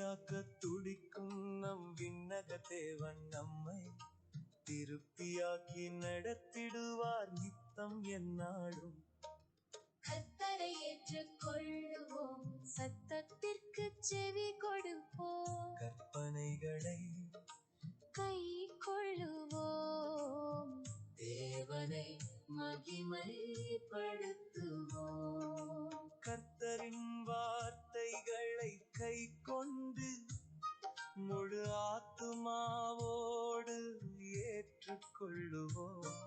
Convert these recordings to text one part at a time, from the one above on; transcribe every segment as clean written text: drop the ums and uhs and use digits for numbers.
திருப்தியாக்க துடிக்கும் நம் விண்ணக தேவன் நம்மை திருப்தியாக்கி நடத்திடுவார் நித்தம் எந்நாளும். கர்த்தரை ஏற்றுக்கொள்ளுவோம், சத்தத்திற்கு செவி கொடுப்போம், கற்பனைகளை கை கொள்ளுவோம், தேவனை மகிமைப்படுத்துவோம். கர்த்தரின் வார்த்தைகளை கை கொண்டு முழு ஆத்துமாவோடு ஏற்றுக்கொள்ளுவோம்.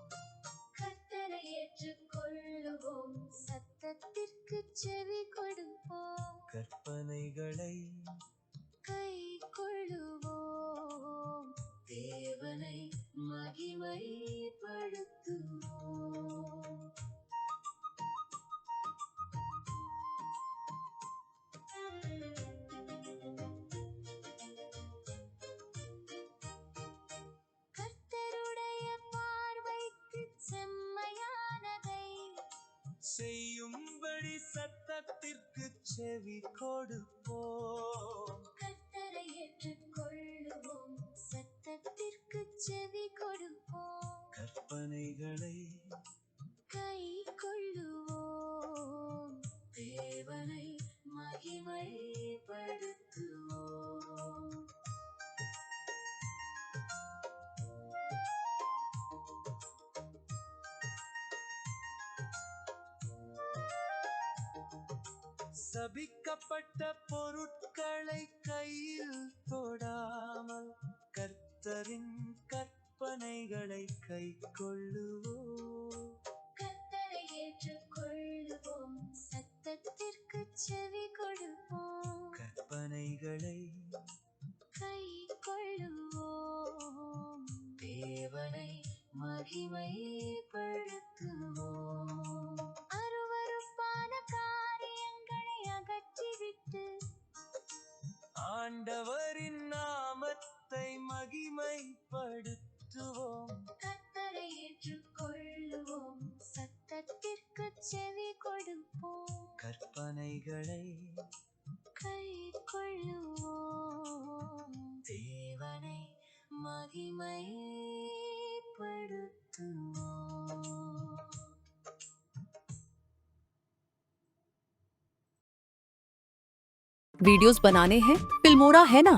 கர்த்தரை ஏற்றுக்கொள்ளுவோம், சத்தத்திற்கு செவி கொடுப்போம், கற்பனைகளை கை கொள்ளுவோம், தேவனை மகிமைப்படுத்துவோம். கர்த்தருடைய பார்வைக்கு செம்மையானதை செய்யும்படி சத்தத்திற்கு செவி கொடுப்போம். கர்த்தரை ஏற்றுக்கொள்ளுவோம், சத்தத்திற்கு செவி கொடுப்போம், கற்பனைகளை கை கொள்ளுவோம், தேவனை மகிமைப்படுத்துவோம். சபிக்கப்பட்ட பொருட்களை கையில் தொடாமல் கர்த்தரின் கற்பனைகளை கை கொள்ளுவோம். கர்த்தரை ஏற்றுக்கொள்ளுவோம், சத்தத்திற்கு செவி கொடுப்போம், கற்பனைகளை கை கொள்ளுவோம், தேவனை மகிமைப்படுத்துவோம். அருவருப்பான காரியங்களை அகற்றிவிட்டு ஆண்டவரின் நாமத்தை மகிமைப்படுத்துவோம். கர்த்தரை ஏற்றுக்கொள்ளுவோம், சத்தத்திற்கு செவி கொடுப்போம், கற்பனைகளை கை கொள்ளுவோம், தேவனை மகிமைப்படுத்துவோம். वीडियोस बनाने हैं फिल्मोरा है ना।